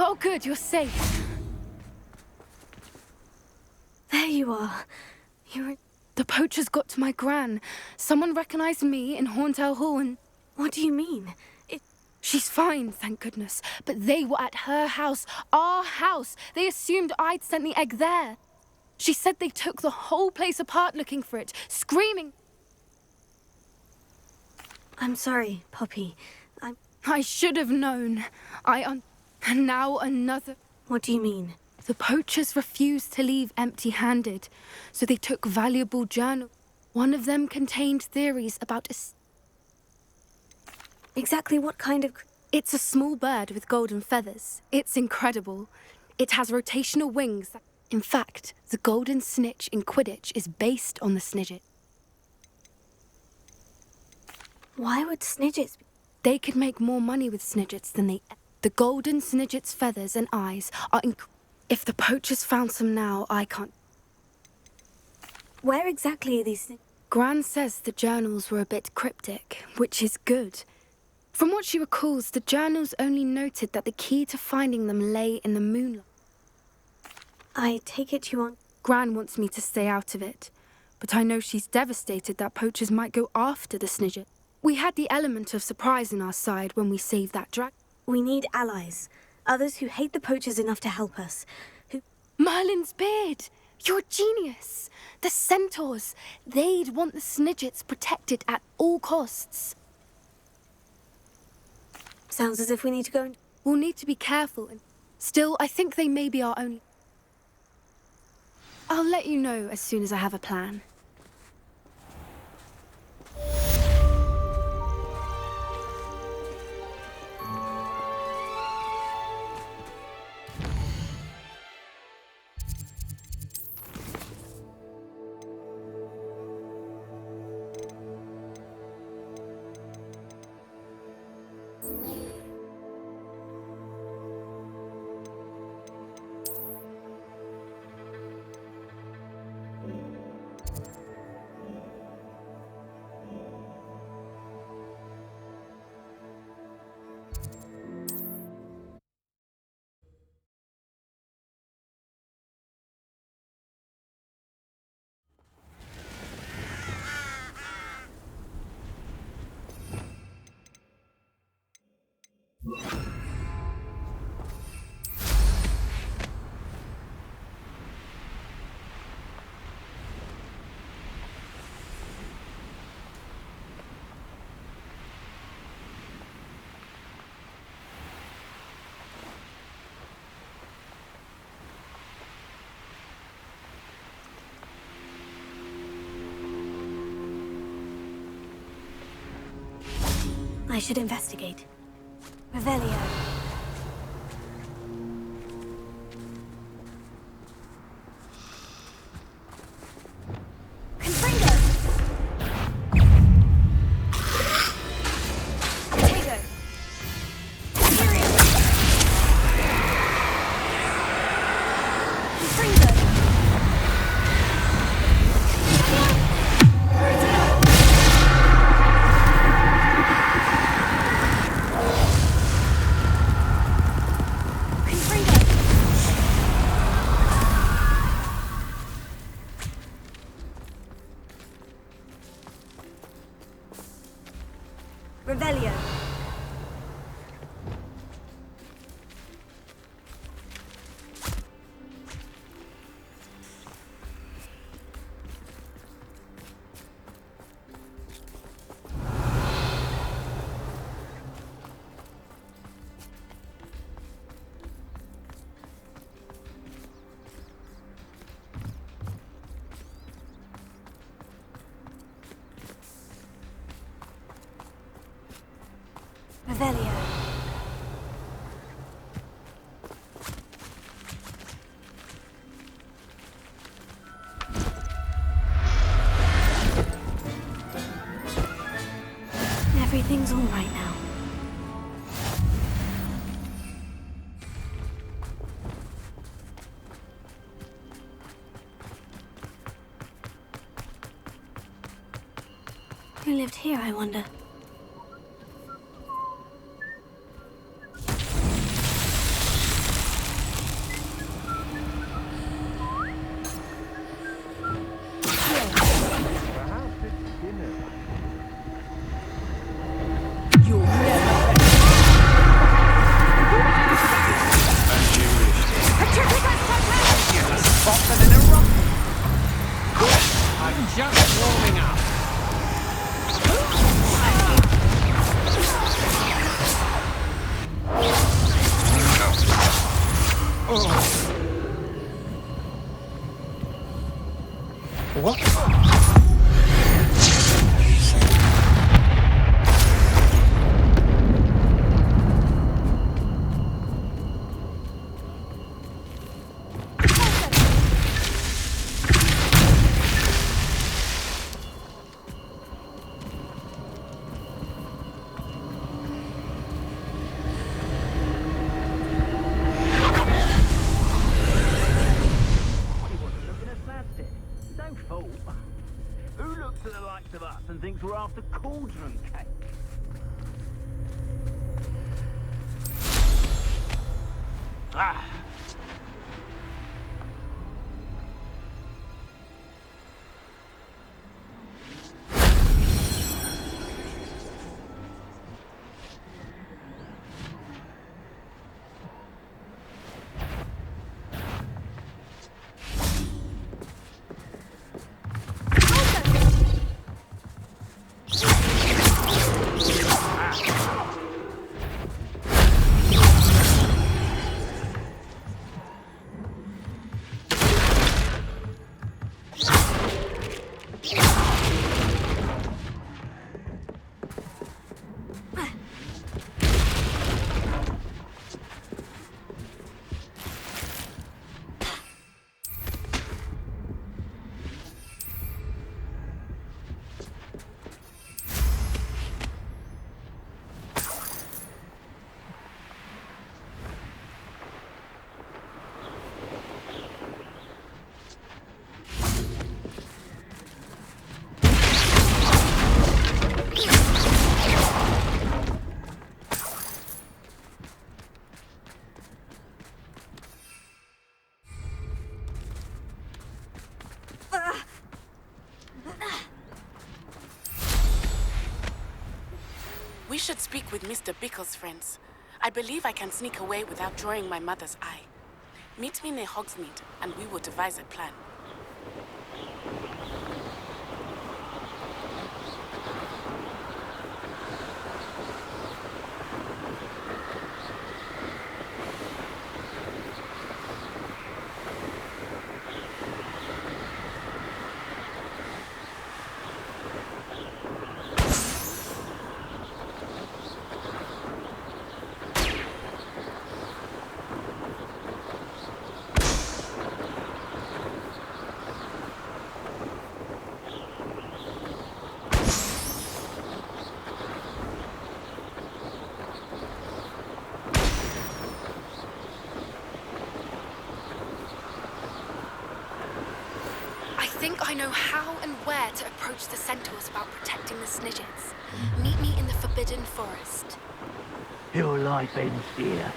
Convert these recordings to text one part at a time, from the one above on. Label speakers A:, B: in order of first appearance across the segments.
A: Oh, good, you're safe.
B: There you are. You're...
A: The poachers got to my gran. Someone recognized me in Horntail Hall and...
B: What do you mean?
A: She's fine, thank goodness. But they were at her house, our house. They assumed I'd sent the egg there. She said they took the whole place apart looking for it, screaming.
B: I'm sorry, Poppy.
A: I should have known. And now another...
B: What do you mean?
A: The poachers refused to leave empty-handed, so they took valuable journals. One of them contained theories about a...
B: Exactly what kind of...
A: It's a small bird with golden feathers. It's incredible. It has rotational wings. In fact, the golden snitch in Quidditch is based on the snidget.
B: Why would snidgets...
A: They could make more money with snidgets than they... The golden snidget's feathers and eyes are If the poachers found some now, I can't...
B: Where exactly are these...
A: Gran says the journals were a bit cryptic, which is good. From what she recalls, the journals only noted that the key to finding them lay in the moonlight.
B: I take it you want...
A: Gran wants me to stay out of it, but I know she's devastated that poachers might go after the snidget. We had the element of surprise on our side when we saved that dragon.
B: We need allies. Others who hate the poachers enough to help us.
A: Merlin's beard! You're a genius! The centaurs! They'd want the snidgets protected at all costs.
B: Sounds as if we need to go and...
A: We'll need to be careful. Still, I think they may be our only... I'll let you know as soon as I have a plan.
B: I should investigate. Revelio. Revelio. Revelio. Everything's all right now. Who lived here, I wonder?
C: after cauldron cake. Ah.
D: We should speak with Mr. Bickle's friends. I believe I can sneak away without drawing my mother's eye. Meet me near Hogsmeade, and we will devise a plan.
A: I think I know how and where to approach the centaurs about protecting the Snidgets. Meet me in the Forbidden Forest.
C: Your life ends here.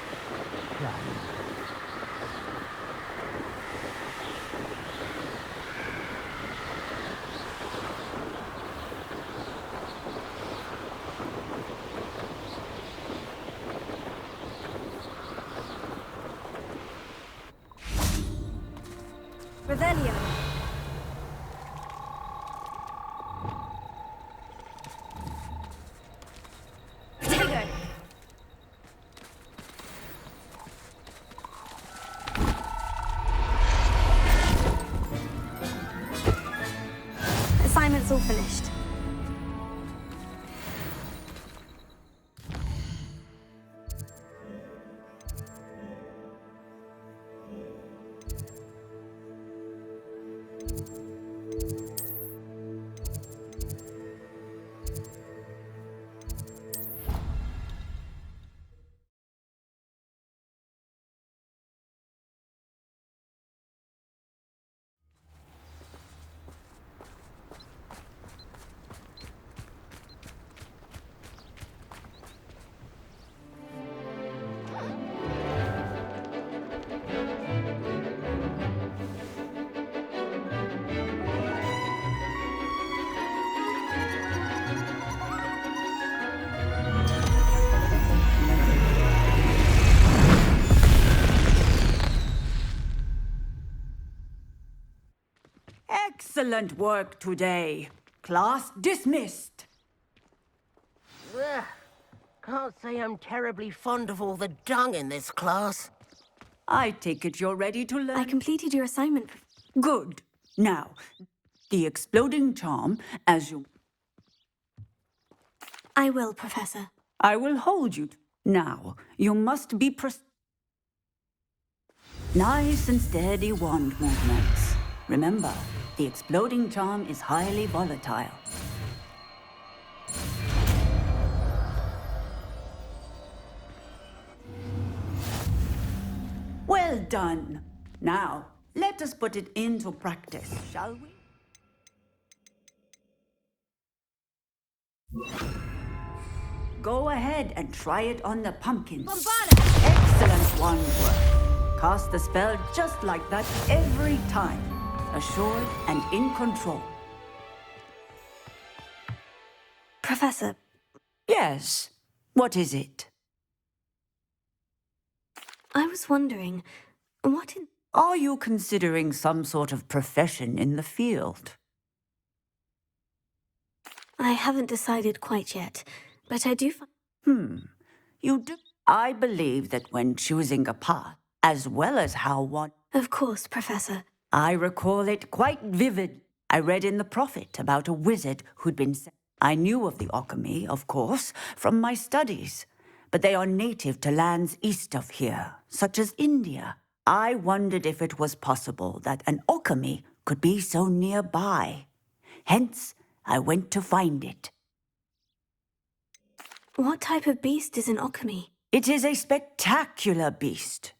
B: Revelio. Potato. Assignment's all finished.
E: Excellent work today. Class dismissed.
F: Ugh. Can't say I'm terribly fond of all the dung in this class.
E: I take it you're ready to learn.
B: I completed your assignment.
E: Good. Now, the exploding charm, as you...
B: I will, Professor.
E: I will hold you. Now, you must be nice and steady wand movements. Remember, the exploding charm is highly volatile. Well done. Now, let us put it into practice, shall we? Go ahead and try it on the pumpkins.
A: Bombarda!
E: Excellent wand work. Cast the spell just like that every time. Assured and in control.
B: Professor,
E: Yes. What is it?
B: I was wondering, what in...
E: Are you considering some sort of profession in the field?
B: I haven't decided quite yet, but I do
E: You do. I believe that when choosing a path, as well as how one...
B: Of course, Professor.
E: I recall it quite vivid. I read in the Prophet about a wizard who'd been sent. I knew of the alchemy, of course, from my studies, but they are native to lands east of here, such as India. I wondered if it was possible that an alchemy could be so nearby. Hence, I went to find it.
B: What type of beast is an alchemy?
E: It is a spectacular beast.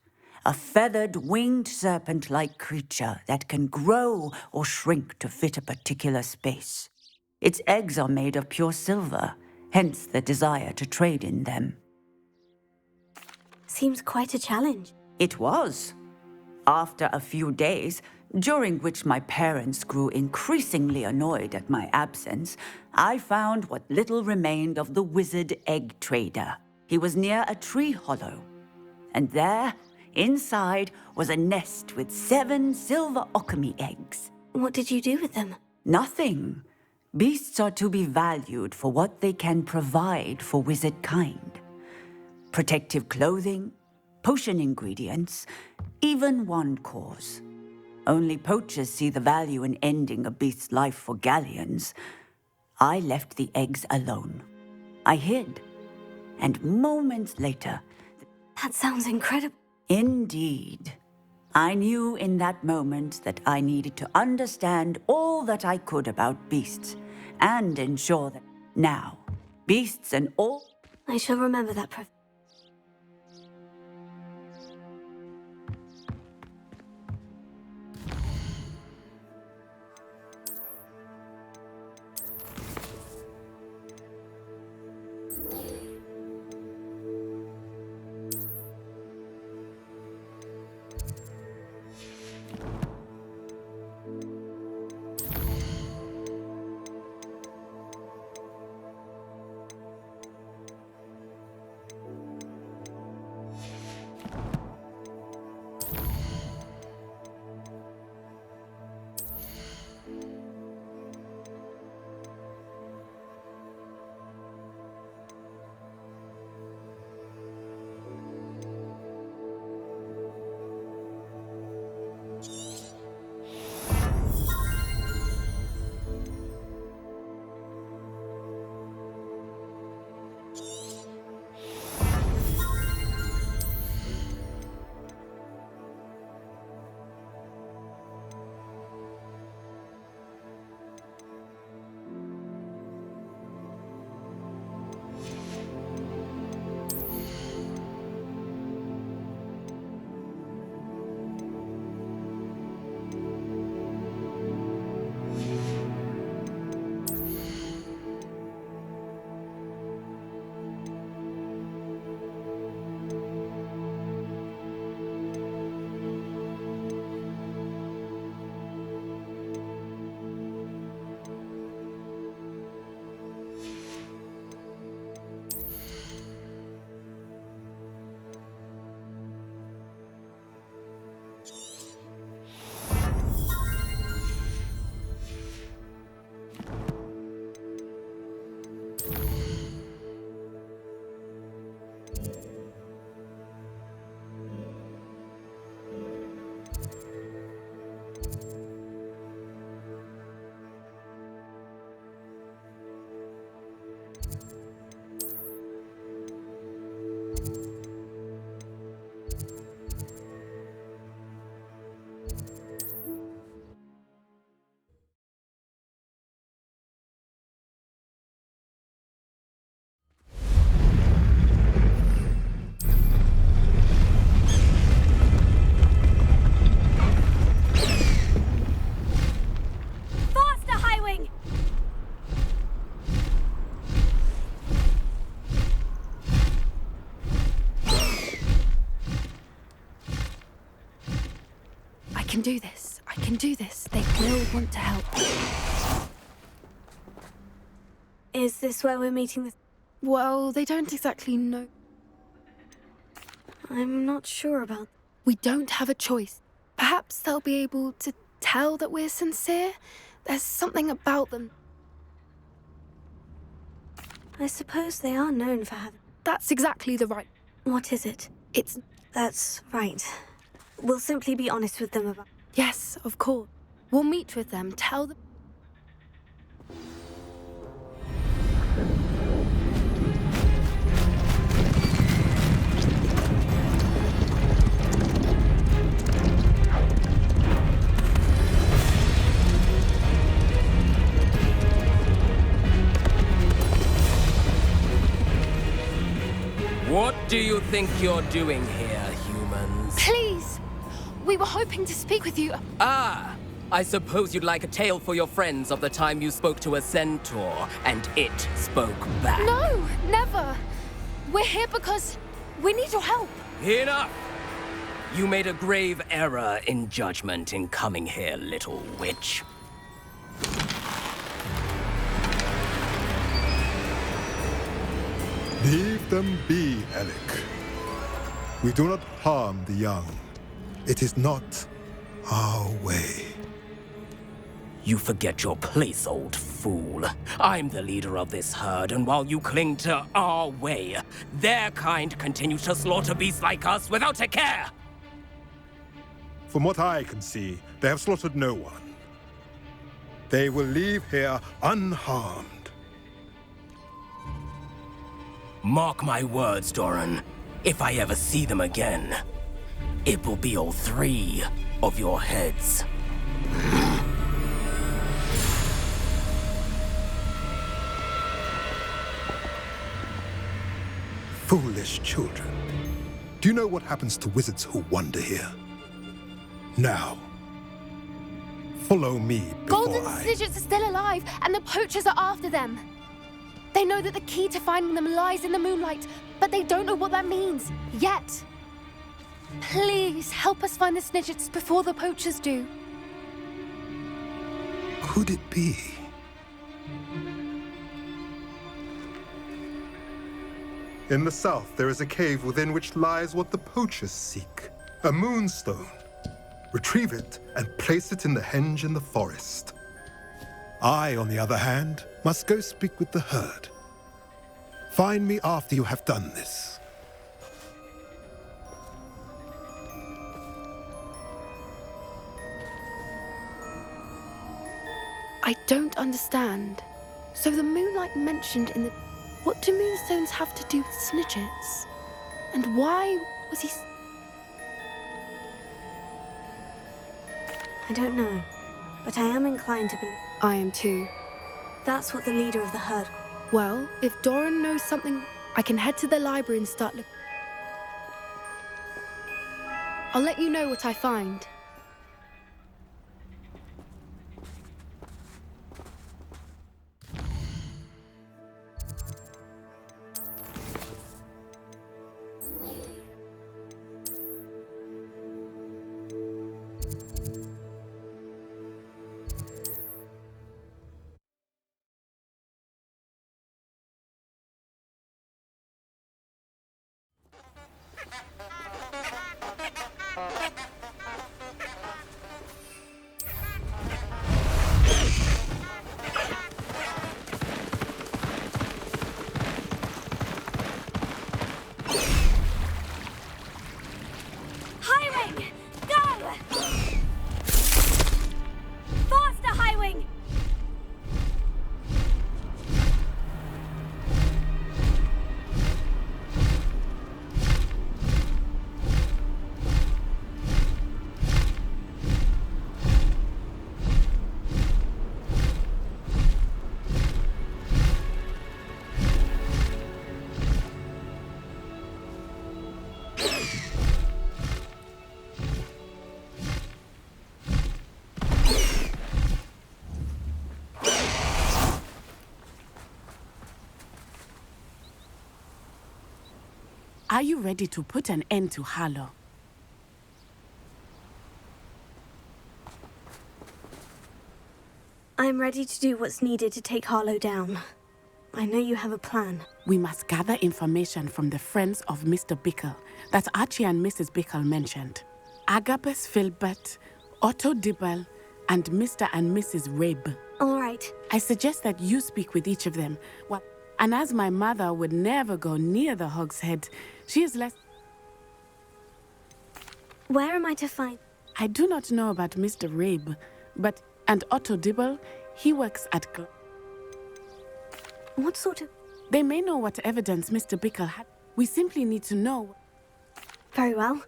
E: A feathered, winged serpent-like creature that can grow or shrink to fit a particular space. Its eggs are made of pure silver, hence the desire to trade in them.
B: Seems quite a challenge.
E: It was. After a few days, during which my parents grew increasingly annoyed at my absence, I found what little remained of the wizard egg trader. He was near a tree hollow, and there, inside, was a nest with 7 silver alchemy eggs.
B: What did you do with them?
E: Nothing. Beasts are to be valued for what they can provide for wizard kind. Protective clothing, potion ingredients, even wand cores. Only poachers see the value in ending a beast's life for galleons. I left the eggs alone. I hid. And moments later...
B: That sounds incredible.
E: Indeed. I knew in that moment that I needed to understand all that I could about beasts and ensure that now, beasts and all...
B: I shall remember that, Professor.
A: can do this. I can do this. They will want to help.
B: Is this where we're meeting the...
A: Well, they don't exactly know.
B: I'm not sure about...
A: We don't have a choice. Perhaps they'll be able to tell that we're sincere. There's something about them.
B: I suppose they are known for having...
A: That's exactly the right...
B: What is it?
A: It's...
B: That's right. We'll simply be honest with them about...
A: Yes, of course. We'll meet with them, tell them...
G: What do you think you're doing here, humans?
A: Please! We were hoping to speak with you.
G: Ah! I suppose you'd like a tale for your friends of the time you spoke to a centaur, and it spoke back.
A: No, never. We're here because we need your help.
G: Enough! You made a grave error in judgment in coming here, little witch.
H: Leave them be, Alec. We do not harm the young. It is not our way.
G: You forget your place, old fool. I'm the leader of this herd, and while you cling to our way, their kind continue to slaughter beasts like us without a care!
H: From what I can see, they have slaughtered no one. They will leave here unharmed.
G: Mark my words, Doran. If I ever see them again, it will be all 3 of your heads.
H: Foolish children. Do you know what happens to wizards who wander here? Now, follow me before
A: Golden Snidgets are still alive, and the poachers are after them. They know that the key to finding them lies in the moonlight, but they don't know what that means, yet. Please, help us find the Snidgets before the poachers do.
H: Could it be? In the south, there is a cave within which lies what the poachers seek. A moonstone. Retrieve it and place it in the henge in the forest. I, on the other hand, must go speak with the herd. Find me after you have done this.
A: I don't understand. So the moonlight mentioned in the... What do moonstones have to do with Snidgets? And why was he...
B: I don't know, but I am inclined to believe...
A: I am too.
B: That's what the leader of the herd...
A: Well, if Doran knows something, I can head to the library and start looking. I'll let you know what I find.
B: Highwing! Go! Faster, Highwing!
D: Are you ready to put an end to Harlow?
B: I'm ready to do what's needed to take Harlow down. I know you have a plan.
D: We must gather information from the friends of Mr. Bickle that Archie and Mrs. Bickle mentioned. Agabus Filbert, Otto Dibble, and Mr. and Mrs. Rabe.
B: All right.
D: I suggest that you speak with each of them. Well, and as my mother would never go near the Hog's Head, she is less...
B: Where am I to find...
D: I do not know about Mr. Rabe, but... And Otto Dibble, he works at...
B: What sort of...
D: They may know what evidence Mr. Bickle had. We simply need to know...
B: Very well.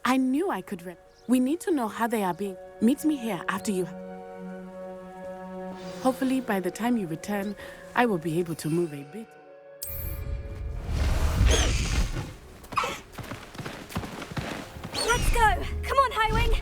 D: I knew I could read. We need to know how they are being... Meet me here after you... Hopefully, by the time you return, I will be able to move a bit.
B: Let's go! Come on, Highwing!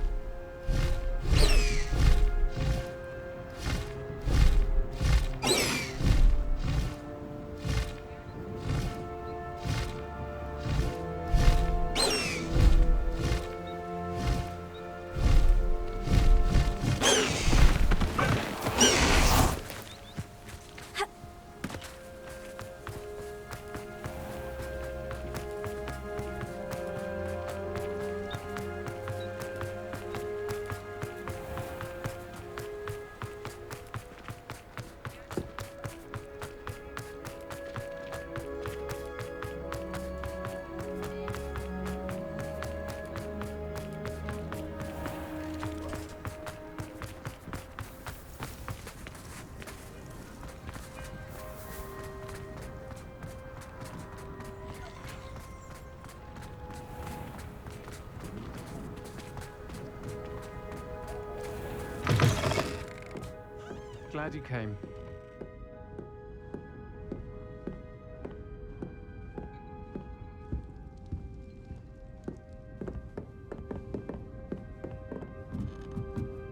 I: Glad you came.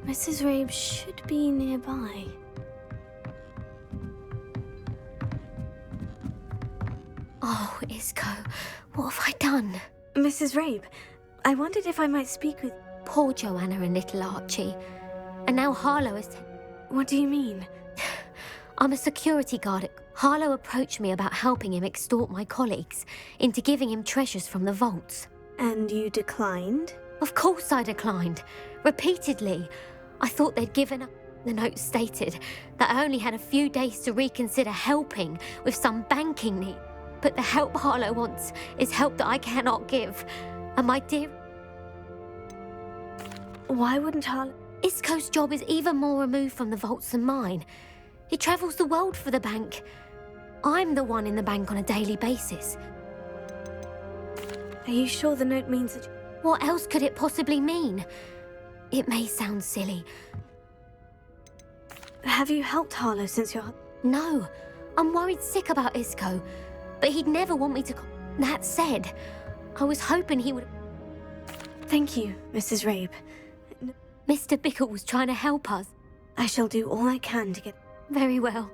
B: Mrs. Rabe should be nearby.
J: Oh, Isco, what have I done?
B: Mrs. Rabe, I wondered if I might speak with...
J: Poor Joanna and little Archie. And now Harlow is...
B: What do you mean?
J: I'm a security guard. Harlow approached me about helping him extort my colleagues into giving him treasures from the vaults.
B: And you declined?
J: Of course I declined. Repeatedly. I thought they'd given up. The note stated that I only had a few days to reconsider helping with some banking need. But the help Harlow wants is help that I cannot give. And my dear...
B: Why wouldn't Harlow...
J: Isco's job is even more removed from the vaults than mine. He travels the world for the bank. I'm the one in the bank on a daily basis.
B: Are you sure the note means that...
J: What else could it possibly mean? It may sound silly.
B: Have you helped Harlow since your...
J: No, I'm worried sick about Isco, but he'd never want me to... That said, I was hoping he would...
B: Thank you, Mrs. Rabe.
J: Mr. Bickle was trying to help us.
B: I shall do all I can to get...
J: Very well.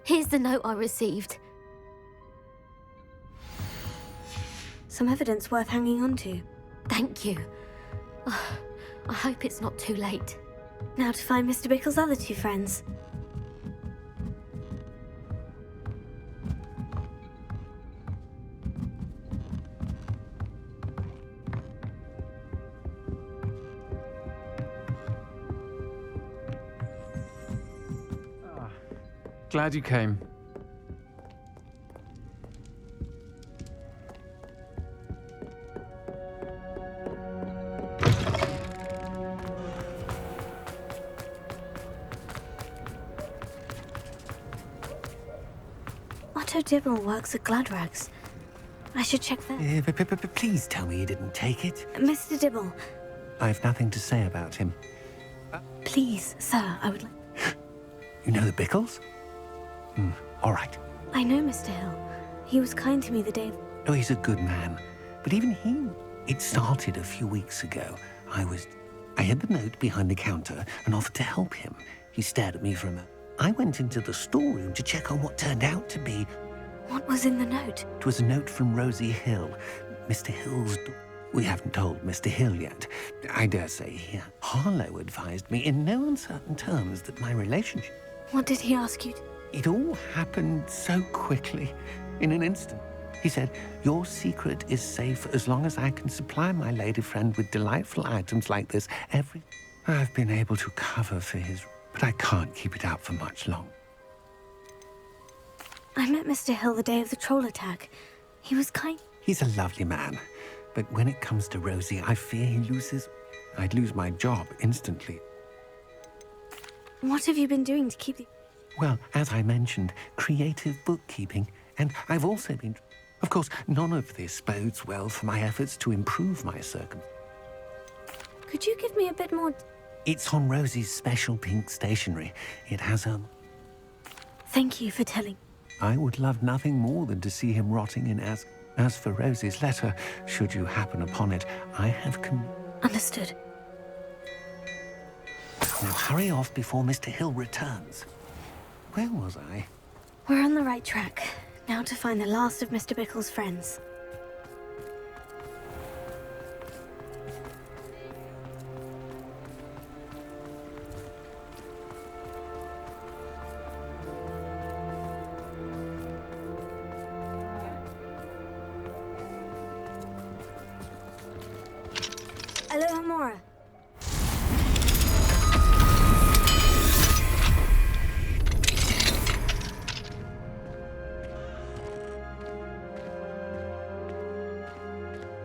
J: Here's the note I received.
B: Some evidence worth hanging on to.
J: Thank you. I hope it's not too late.
B: Now to find Mr. Bickle's other two friends.
I: Glad you came.
B: Otto Dibble works at Gladrags. I should check that.
K: Please tell me you didn't take it.
B: Mr. Dibble.
K: I've nothing to say about him.
B: Please, sir, I would like...
K: You know the Bickles? All right.
B: I know Mr. Hill. He was kind to me the day...
K: Oh, he's a good man. But even he... It started a few weeks ago. I had the note behind the counter and offered to help him. He stared at me for a moment. I went into the storeroom to check on what turned out to be...
B: What was in the note?
K: It was a note from Rosie Hill, Mr. Hill's... We haven't told Mr. Hill yet. I dare say Harlow advised me in no uncertain terms that my relationship...
B: What did he ask you?
K: It all happened so quickly, in an instant. He said, your secret is safe as long as I can supply my lady friend with delightful items like this every... I've been able to cover for his... But I can't keep it out for much longer.
B: I met Mr. Hill the day of the troll attack. He was kind.
K: He's a lovely man. But when it comes to Rosie, I fear he loses... I'd lose my job instantly.
B: What have you been doing to keep the...
K: Well, as I mentioned, creative bookkeeping. And I've also been... Of course, none of this bodes well for my efforts to improve my circumstances.
B: Could you give me a bit more...
K: It's on Rosie's special pink stationery. It has
B: Thank you for telling.
K: I would love nothing more than to see him rotting in as... As for Rosie's letter, should you happen upon it, I have
B: Understood.
K: Now hurry off before Mr. Hill returns. Where was I?
B: We're on the right track. Now to find the last of Mr. Bickle's friends. Aloha Mora.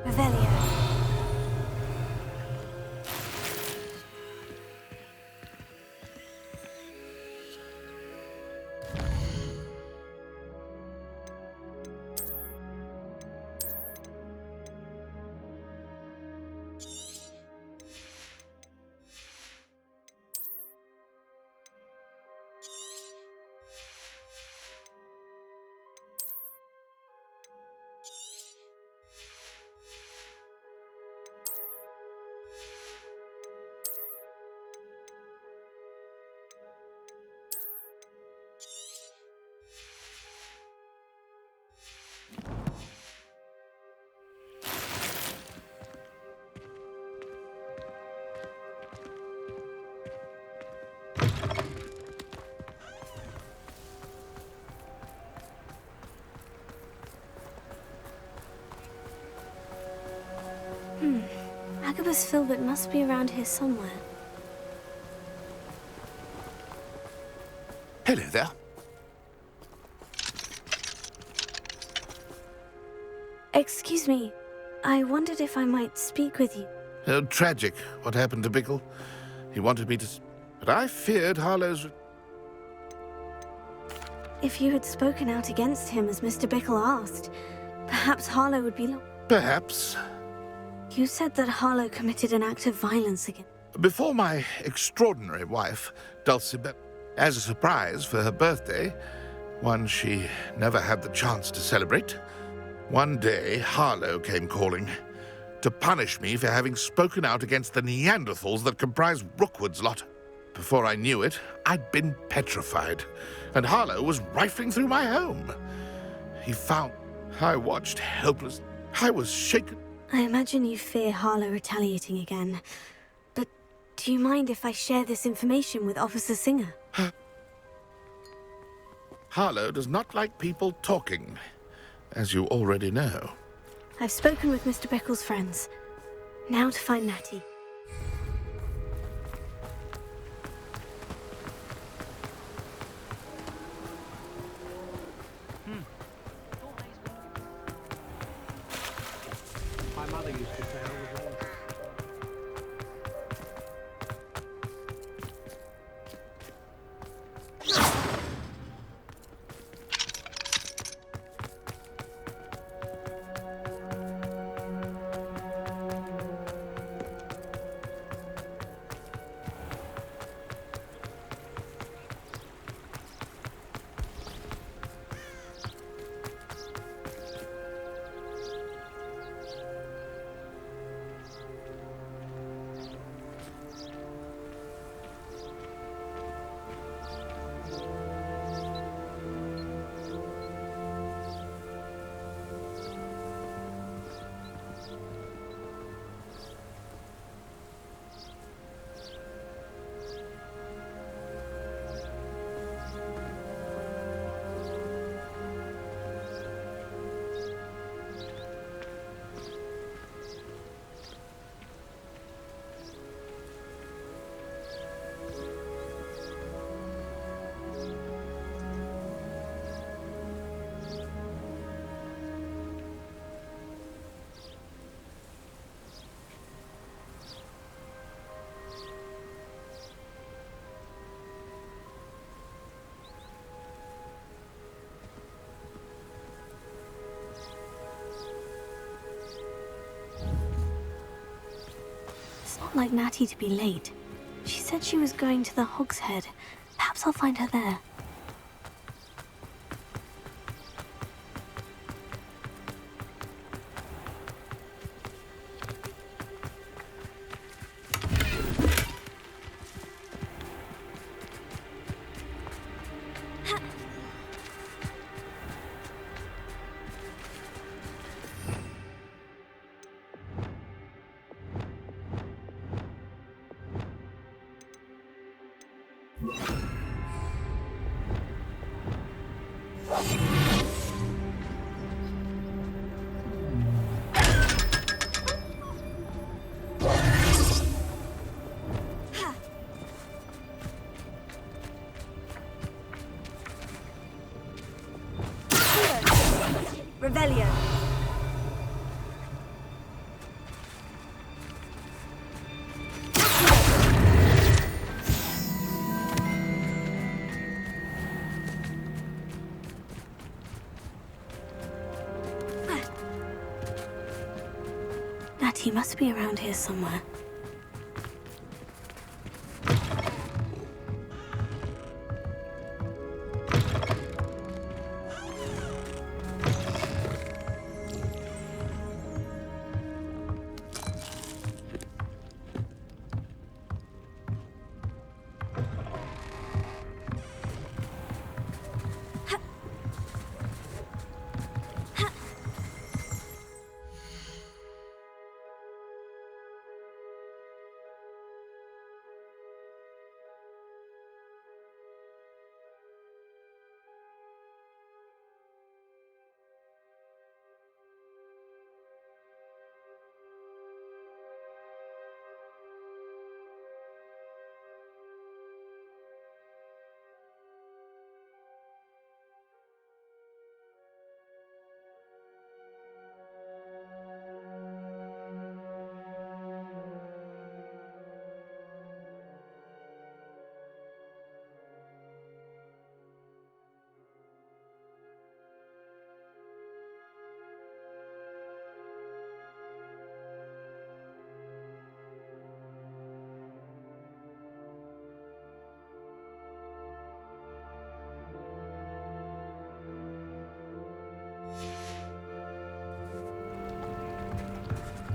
B: Revelio. Agabus Filbert must be around here somewhere.
L: Hello there.
B: Excuse me. I wondered if I might speak with you.
L: Tragic, what happened to Bickle. He wanted me to... But I feared Harlow's...
B: If you had spoken out against him as Mr. Bickle asked, perhaps Harlow would be...
L: Perhaps.
B: You said that Harlow committed an act of violence against...
L: Before my extraordinary wife, Dulcibel, as a surprise for her birthday, one she never had the chance to celebrate, one day Harlow came calling to punish me for having spoken out against the Neanderthals that comprise Rookwood's lot. Before I knew it, I'd been petrified, and Harlow was rifling through my home. He found... I watched helpless. I was shaken.
B: I imagine you fear Harlow retaliating again. But do you mind if I share this information with Officer Singer?
L: Harlow does not like people talking, as you already know.
B: I've spoken with Mr. Bickle's friends. Now to find Natty.
C: My mother used to say I was wrong.
B: not like Natty to be late. She said she was going to the Hog's Head. Perhaps I'll find her there.
M: Revelio.
B: Natty must be around here somewhere.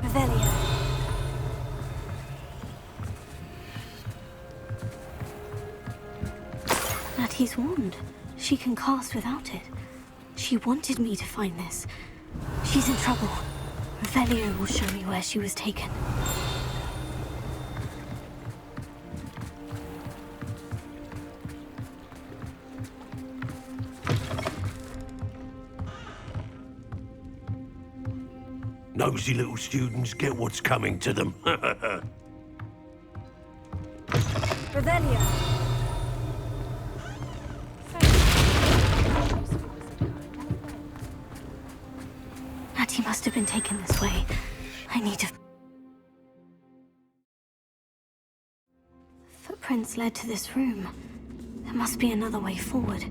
M: Revelio.
B: Natty's wand. She can cast without it. She wanted me to find this. She's in trouble. Revelio will show me where she was taken.
K: Nosy little students get what's coming to them.
M: Revelio.
B: Natty must have been taken this way. I need to... Footprints led to this room. There must be another way forward.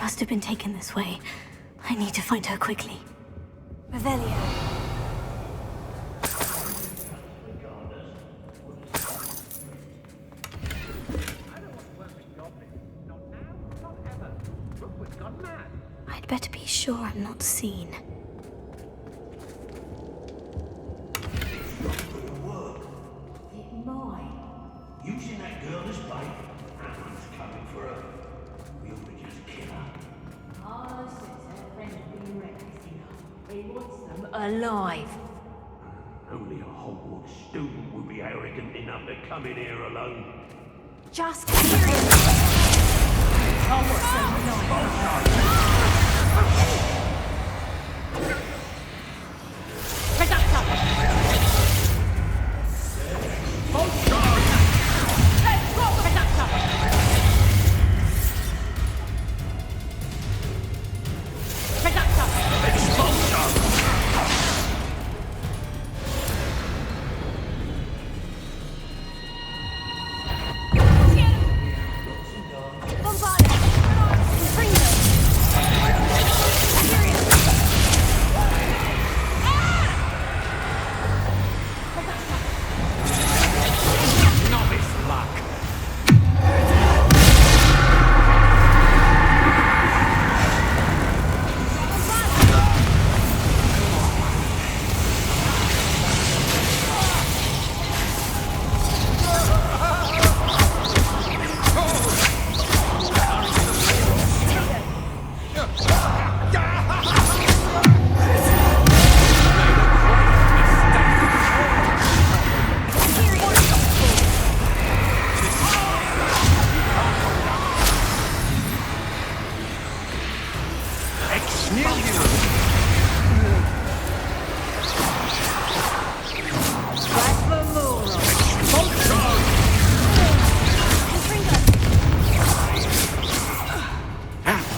B: Must have been taken this way. I need to find her quickly.
M: Revelio.
B: I'd better be sure I'm not seen.
K: Using that girl as bait. Someone's coming for her. We ought to just kill her.
N: Oh, since her friend been reckless enough, he wants them alive.
K: Only a Hogwarts student would be arrogant enough to come in here alone.
N: Just curious.
K: Expulsion!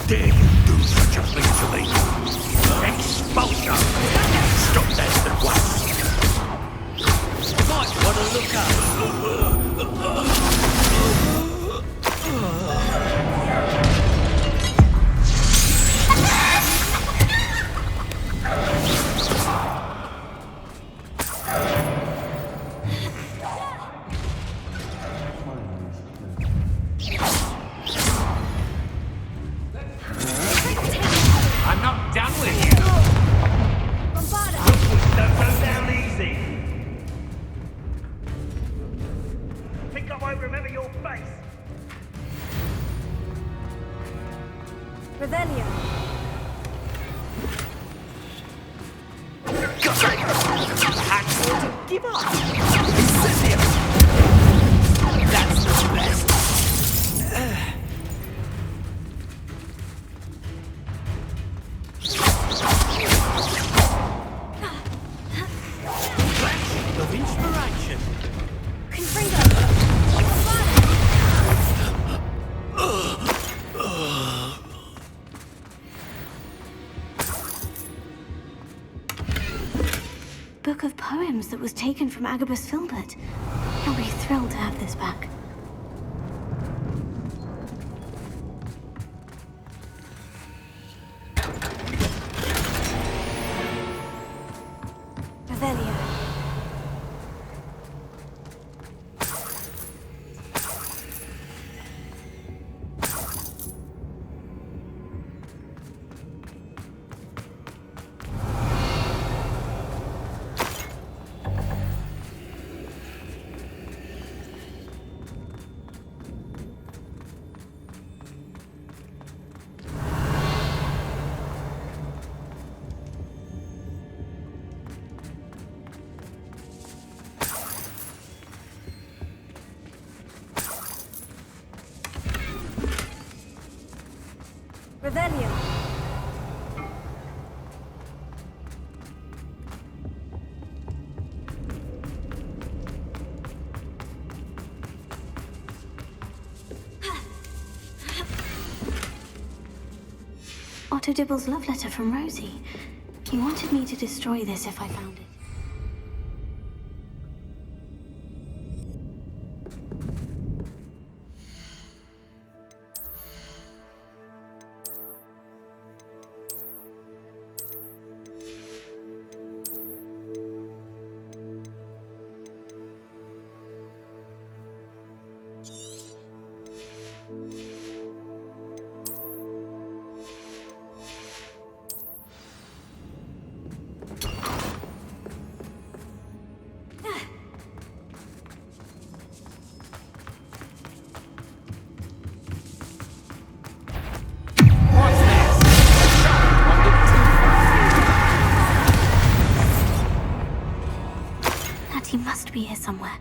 K: dare you do such a thing to me? Expulsion! Stop that at once!
G: Might want to look up.
K: I'm not done with you! Don't go down easy! Think I won't remember your face?
M: Revelio.
G: Give up. Cynthia. That's the best. Of inspiration.
M: Confringo.
B: Book of poems that was taken from Agabus Filbert. He'll be thrilled to have this back.
M: Revelio. Revelio.
B: Otto Dibble's love letter from Rosie. He wanted me to destroy this if I found it. He must be here somewhere.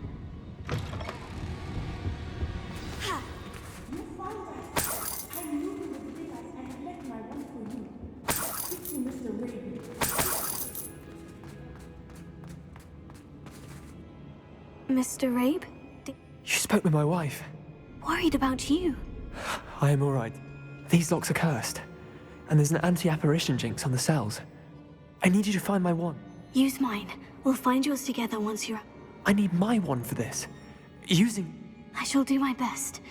B: Mr. Rabe?
O: You spoke with my wife.
B: Worried about you.
O: I am all right. These locks are cursed, and there's an anti-apparition jinx on the cells. I need you to find my wand.
B: Use mine. We'll find yours together once you're...
O: I need my wand for this. Using...
B: I shall do my best.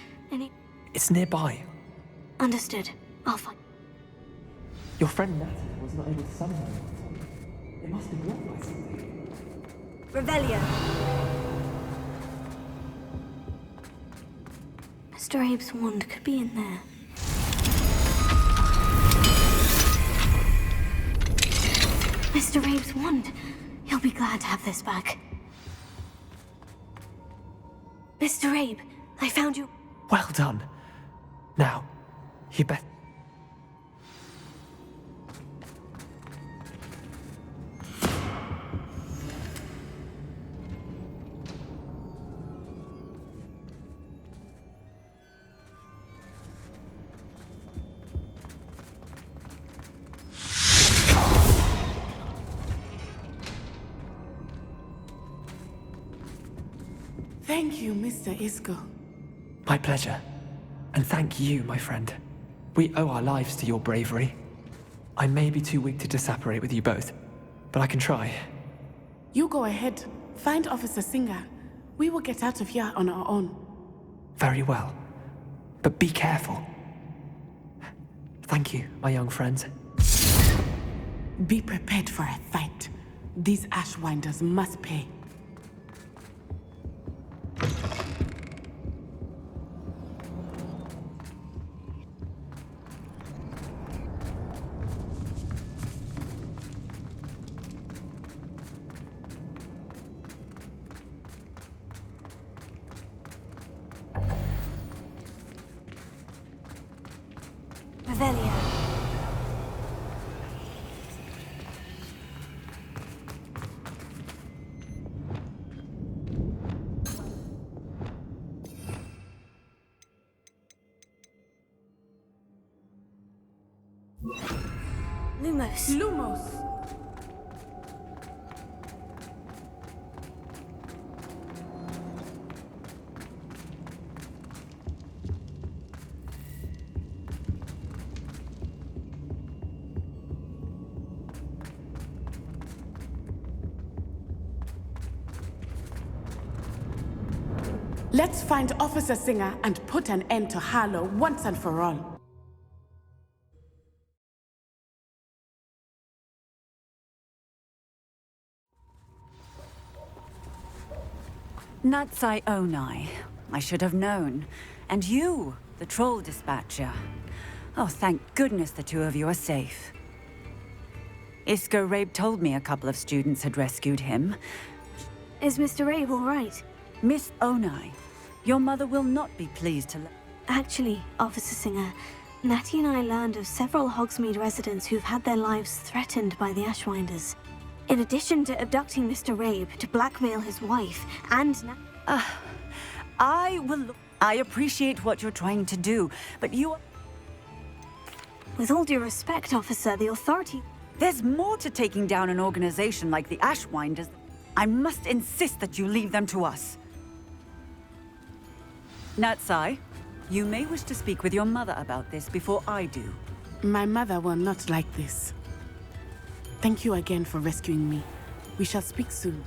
O: It's nearby.
B: Understood. I'll find...
O: Your friend Natty was not able to summon her. It must be blocked by something.
M: Revelio.
B: Mr. Abe's wand could be in there. Mr. Abe's wand. He'll be glad to have this back. Mr. Abe, I found you.
O: Well done. Now, you bet.
D: Thank you, Mr. Isco.
O: My pleasure. And thank you, my friend. We owe our lives to your bravery. I may be too weak to disapparate with you both, but I can try.
D: You go ahead. Find Officer Singer. We will get out of here on our own.
O: Very well. But be careful. Thank you, my young friends.
D: Be prepared for a fight. These Ashwinders must pay.
B: Revelio. Lumos.
D: Lumos! Let's find Officer Singer and put an end to Harlow once and for all.
E: Natsai Onai. I should have known. And you, the troll dispatcher. Oh, thank goodness the two of you are safe. Isco Rabe told me a couple of students had rescued him.
B: Is Mr. Rabe all right?
E: Miss Onai, your mother will not be pleased to...
B: Actually, Officer Singer, Natty and I learned of several Hogsmeade residents who've had their lives threatened by the Ashwinders. In addition to abducting Mr. Rabe to blackmail his wife and...
E: I appreciate what you're trying to do, but you...
B: With all due respect, officer, the authority...
E: There's more to taking down an organization like the Ashwinders. I must insist that you leave them to us. Natsai, you may wish to speak with your mother about this before I do.
D: My mother will not like this. Thank you again for rescuing me. We shall speak soon.